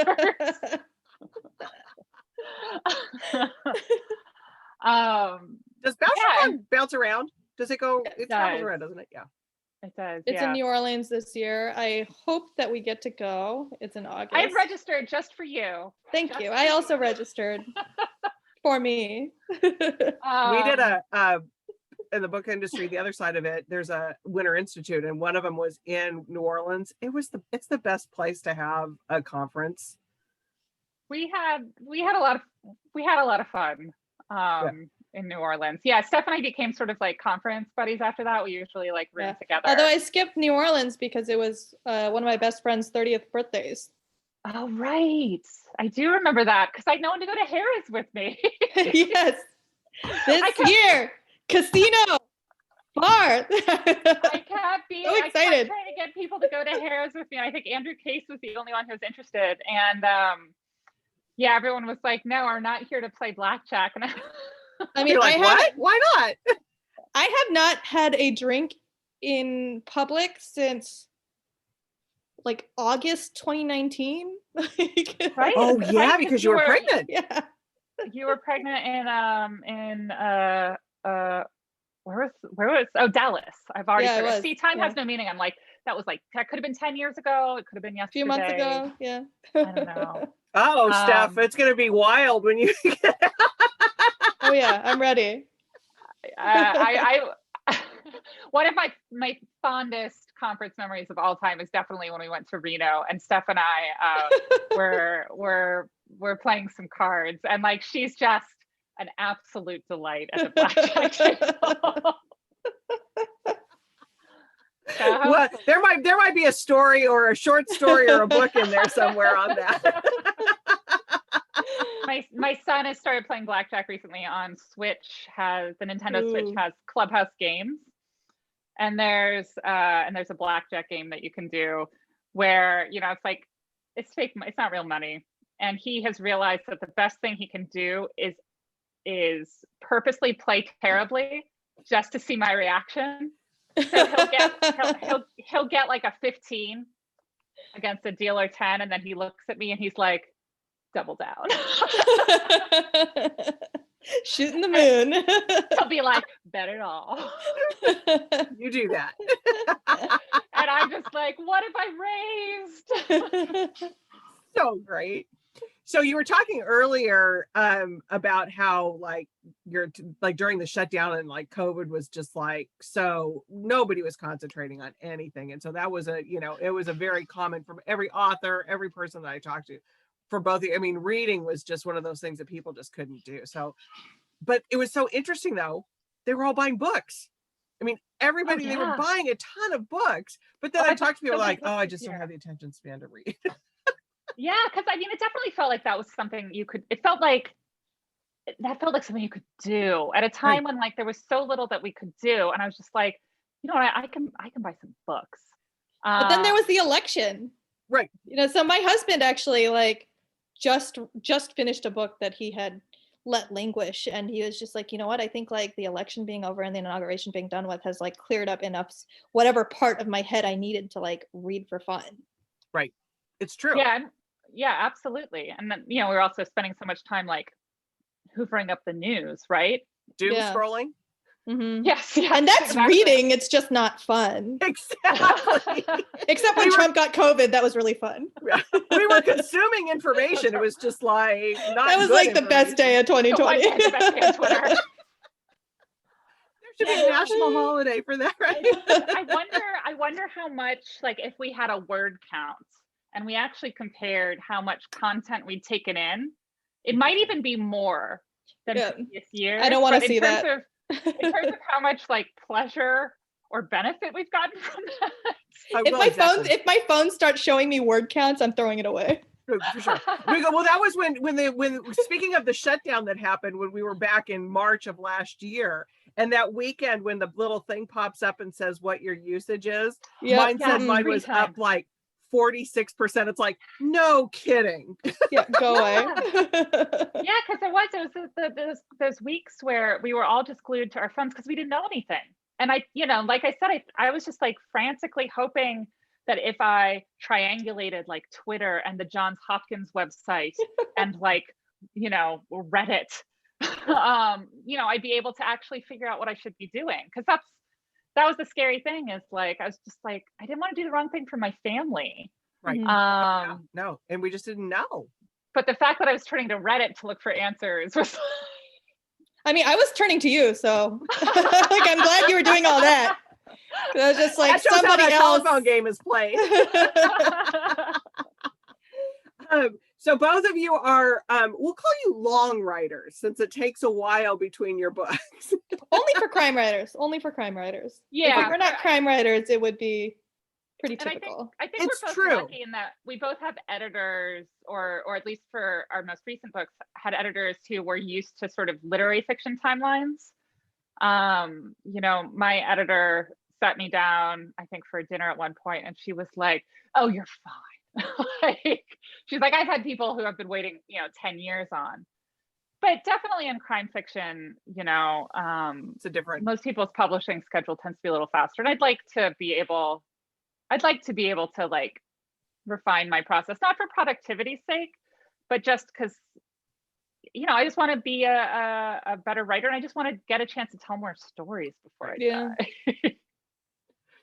Does BoucherCon bounce around? Does it go? It travels around, doesn't it? Yeah.
It does.
It's in
Yeah.
New Orleans this year. I hope that we get to go. It's in August.
I've registered just for you.
Thank
Just
you.
for
I
you.
also registered for me.
We did
Um,
in the book industry, the other side of it, there's a Winter Institute, and one of them was in New Orleans. It's the best place to have a conference.
we had a lot of fun in New Orleans. Yeah, Steph and I became sort of like conference buddies after that. We usually like room together.
Although I skipped New Orleans because it was one of my best friend's 30th birthdays.
Oh, right. I do remember that because I had no one to go to Harris with me.
Yes. This year, casino, bar.
I kept being
So excited.
I kept trying to get people to go to Harris with me. And I think Andrew Case was the only one who was interested. And yeah, everyone was like, no, we're not here to play blackjack. And
I mean,
You're like, what? Why not?
I have not had a drink in public since like August 2019.
Right?
Oh
Right,
yeah, because you were pregnant.
Yeah.
You were pregnant where was Dallas. I've already
Yeah, it
forgot.
was.
See, time
Yeah.
has no meaning. I'm like, that could have been 10 years ago. It could have been
A
yesterday.
few months ago. Yeah.
I don't know.
Oh, Steph, it's gonna be wild when you
Oh yeah, I'm ready.
I one of my fondest conference memories of all time is definitely when we went to Reno and Steph and I were playing some cards, and like she's just an absolute delight at the blackjack table.
well, there might be a story or a short story or a book in there somewhere on that.
My son has started playing blackjack recently on Switch. The Nintendo Switch has Clubhouse games, and there's a blackjack game that you can do where it's like it's fake. It's not real money, and he has realized that the best thing he can do is purposely play terribly just to see my reaction. So he'll get like a 15 against a dealer 10, and then he looks at me and he's like, double down.
Shooting the moon.
He'll be like, bet it all.
You do that.
And I'm just like, what have I raised?
So great. So you were talking earlier about how like during the shutdown and like COVID was just like, so nobody was concentrating on anything. And so that was it was a very common from every author, every person that I talked to. For both, I mean, reading was just one of those things that people just couldn't do. So, but it was so interesting though. They were all buying books. I mean, everybody, they were buying a ton of books. But then I talked to people like, oh, I just don't have the attention span to read.
Yeah, because I mean, it definitely felt like that was something it felt like something you could do at a time when like there was so little that we could do. And I was just like, you know what, I can buy some books.
But then there was the election.
Right.
So my husband actually like just finished a book that he had let languish, and he was just like, you know what, I think like the election being over and the inauguration being done with has like cleared up enough whatever part of my head I needed to like read for fun. Right.
It's true.
Yeah, absolutely. And then we were also spending so much time like hoovering up the news, right?
Doom scrolling.
Mm-hmm.
Yes,
and that's reading. It's just not fun.
Exactly.
Except when Trump got COVID, that was really fun.
We were consuming information. It was just like not.
That was like the best day of 2020.
The best day of Twitter.
There should be a national holiday for that, right?
I wonder how much, like, if we had a word count and we actually compared how much content we'd taken in, it might even be more than previous years.
I don't want to see that.
In terms of how much like pleasure or benefit we've gotten from that.
If my phone starts showing me word counts, I'm throwing it away.
For sure. Well, that was when speaking of the shutdown that happened when we were back in March of last year, and that weekend when the little thing pops up and says what your usage is, mine said mine was up like 46%. It's like, no kidding.
Yeah, go away.
Yeah, because there was those weeks where we were all just glued to our phones because we didn't know anything. And I, like I said, I was just like frantically hoping that if I triangulated like Twitter and the Johns Hopkins website and like, Reddit, I'd be able to actually figure out what I should be doing. Because that was the scary thing, is like, I was just like, I didn't want to do the wrong thing for my family.
Right.
Mhm.
No, and we just didn't know.
But the fact that I was turning to Reddit to look for answers was
I mean, I was turning to you, so like I'm glad you were doing all that. I was just like
That shows how
somebody
that
else.
telephone game is played. So both of you are, we'll call you long writers, since it takes a while between your books.
Only for crime writers. Only for crime writers.
Yeah,
If we were not crime writers, it would be pretty
and
typical.
I think
It's
we're both
true.
lucky in that we both have editors, or at least for our most recent books, had editors who were used to sort of literary fiction timelines. You know, my editor sat me down, I think, for dinner at one point, and she was like, "Oh, you're fine." Like, she's like, "I've had people who have been waiting, 10 years on." But definitely in crime fiction,
It's a different.
most people's publishing schedule tends to be a little faster. And I'd like to be able to like refine my process, not for productivity's sake, but just because, I just want to be a better writer, and I just want to get a chance to tell more stories before I die.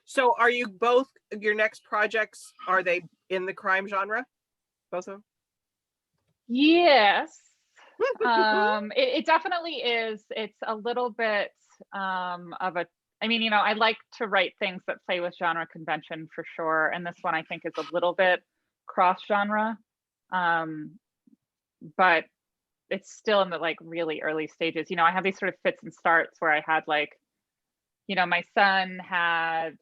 So are you both, your next projects, are they in the crime genre? Both of them?
Yes. It definitely is. It's a little bit of a, I mean, I like to write things that play with genre convention for sure. And this one I think is a little bit cross genre. But it's still in the like really early stages. I have these sort of fits and starts where I had like, my son had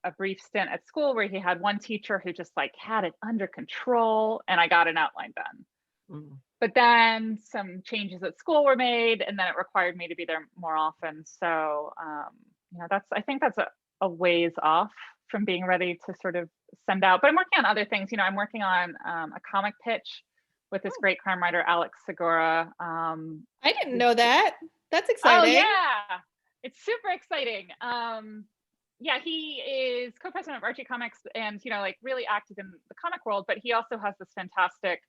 a brief stint at school where he had one teacher who just like had it under control, and I got an outline done.
Mm.
But then some changes at school were made, and then it required me to be there more often. So, I think that's a ways off from being ready to sort of send out. But I'm working on other things. I'm working on a comic pitch with this great crime writer, Alex Segura.
I didn't know that. That's
Oh
exciting.
yeah, it's super exciting. Yeah, he is co-president of Archie Comics, and like really active in the comic world. But he also has this fantastic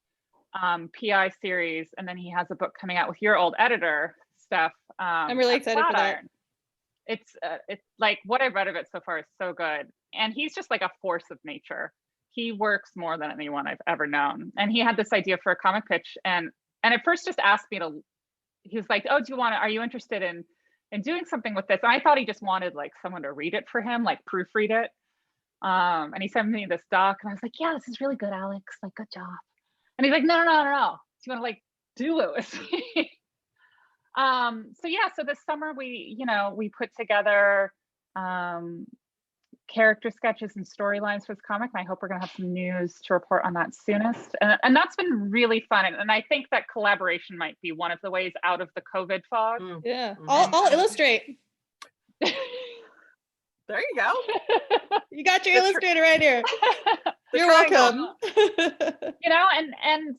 PI series, and then he has a book coming out with your old editor, Steph.
I'm really excited for that.
It's like what I've read of it so far is so good, and he's just like a force of nature. He works more than anyone I've ever known, and he had this idea for a comic pitch, and at first just asked me to. He was like, "Oh, are you interested in doing something with this?" And I thought he just wanted like someone to read it for him, like proofread it. And he sent me this doc, and I was like, "Yeah, this is really good, Alex. Like, good job." And he's like, no. Do you want to like do it with me? So this summer we put together character sketches and storylines for this comic, and I hope we're gonna have some news to report on that soonest. And that's been really fun. And I think that collaboration might be one of the ways out of the COVID fog.
Yeah, I'll illustrate.
There you go.
You got your illustrator right here. You're welcome.
And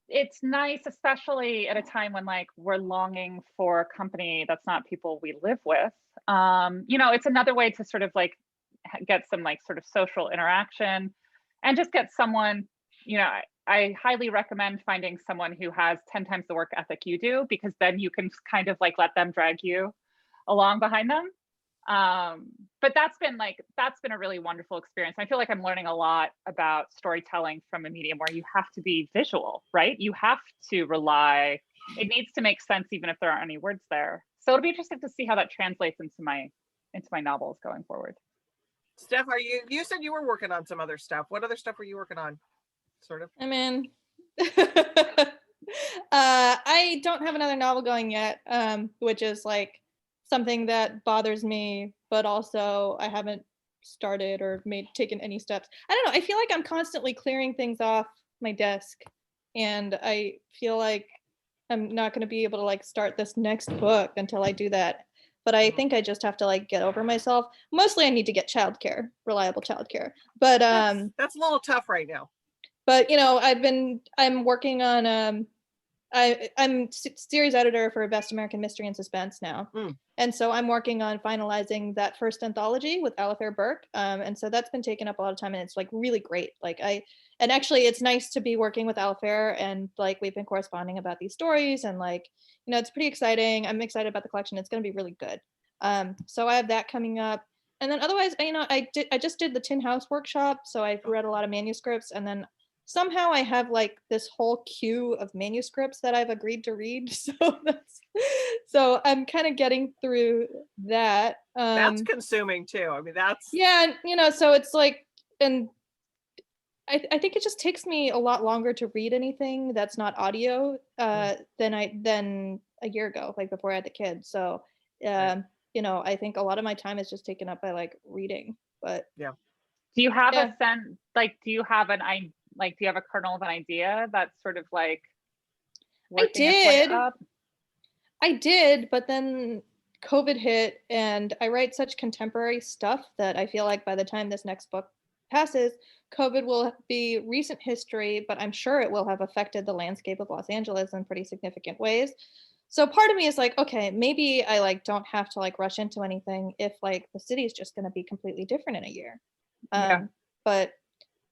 it's nice, especially at a time when like we're longing for a company that's not people we live with. It's another way to sort of like get some like sort of social interaction, and just get someone, I highly recommend finding someone who has 10 times the work ethic you do, because then you can kind of like let them drag you along behind them. But that's been a really wonderful experience. I feel like I'm learning a lot about storytelling from a medium where you have to be visual, right? You have to rely, it needs to make sense even if there aren't any words there. So it'll be interesting to see how that translates into my novels going forward.
Steph, you said you were working on some other stuff. What other stuff were you working on? Sort of.
I mean, I don't have another novel going yet, which is like something that bothers me, but also I haven't started or taken any steps. I don't know. I feel like I'm constantly clearing things off my desk, and I feel like I'm not going to be able to like start this next book until I do that. But I think I just have to like get over myself. Mostly I need to get reliable childcare. But
that's a little tough right now.
But I'm working on I'm series editor for Best American Mystery and Suspense now. And so I'm working on finalizing that first anthology with Alifair Burke. And so that's been taking up a lot of time, and it's like really great. And actually it's nice to be working with Alifair, and like we've been corresponding about these stories, and like, it's pretty exciting. I'm excited about the collection. It's going to be really good. So I have that coming up. And then otherwise, I just did the Tin House workshop. So I've read a lot of manuscripts, and then somehow I have like this whole queue of manuscripts that I've agreed to read. So I'm kind of getting through that.
That's consuming too. I mean, that's
Yeah, so it's like, and I think it just takes me a lot longer to read anything that's not audio than a year ago, like before I had the kids. So
right.
I think a lot of my time is just taken up by like reading. But
Yeah.
Do you have
Yeah.
a sense, like, do you have do you have a kernel of an idea that's sort of like working its way up?
I did, but then COVID hit, and I write such contemporary stuff that I feel like by the time this next book passes, COVID will be recent history, but I'm sure it will have affected the landscape of Los Angeles in pretty significant ways. So part of me is like, okay, maybe I like don't have to like rush into anything if like the city is just going to be completely different in a year.
Yeah.
But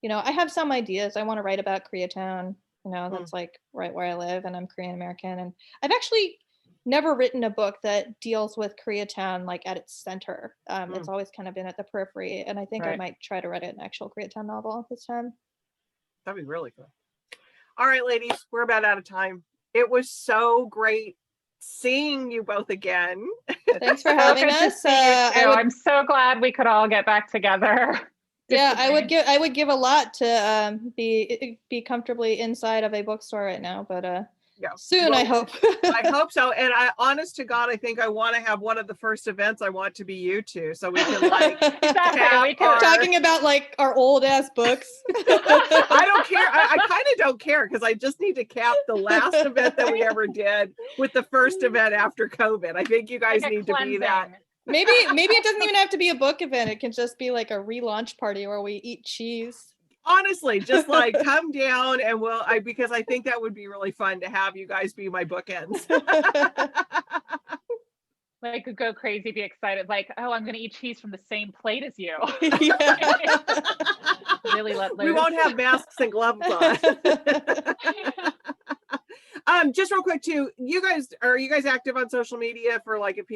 I have some ideas. I want to write about Koreatown. That's like right where I live, and I'm Korean American, and I've actually never written a book that deals with Koreatown like at its center. It's always kind of been at the periphery, and I think I might try to write an actual Koreatown novel this time.
That'd be really cool. All right, ladies, we're about out of time. It was so great seeing you both again.
Thanks for having us.
I'm so glad we could all get back together.
Yeah, I would give a lot to be comfortably inside of a bookstore right now, but
Yeah.
soon,
Well,
I hope.
I hope so. And honest to God, I think I want to have one of the first events. I want to be you two, so we can like
talking about like our old ass books.
I don't care. I kind of don't care, because I just need to cap the last event that we ever did with the first event after COVID. I think you guys need to be that.
Maybe it doesn't even have to be a book event. It can just be like a relaunch party where we eat cheese.
Honestly, just like come down and because I think that would be really fun to have you guys be my bookends.
Like go crazy, be excited, like, oh, I'm gonna eat cheese from the same plate as you. Really let loose.
We won't have masks and gloves on. Just real quick too, are you guys active on social media for like if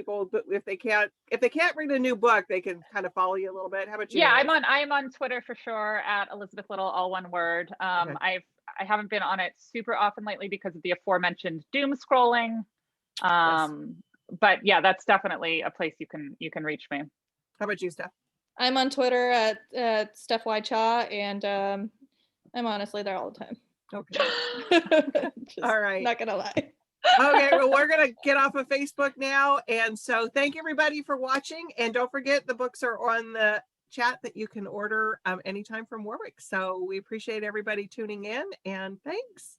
they can't read a new book, they can kind of follow you a little bit? How about you?
Yeah, I'm on Twitter for sure at Elizabeth Little, all one word. Okay. I haven't been on it super often lately because of the aforementioned doom scrolling. Yes. But yeah, that's definitely a place you can reach me.
How about you, Steph?
I'm on Twitter at Steph Y Cha, and I'm honestly there all the time.
Okay. All right.
Not gonna lie.
Okay, well, we're gonna get off of Facebook now, and so thank everybody for watching, and don't forget the books are on the chat that you can order anytime from Warwick. So we appreciate everybody tuning in, and thanks.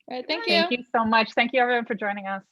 All right, thank you.
Thank you so much. Thank you everyone for joining us.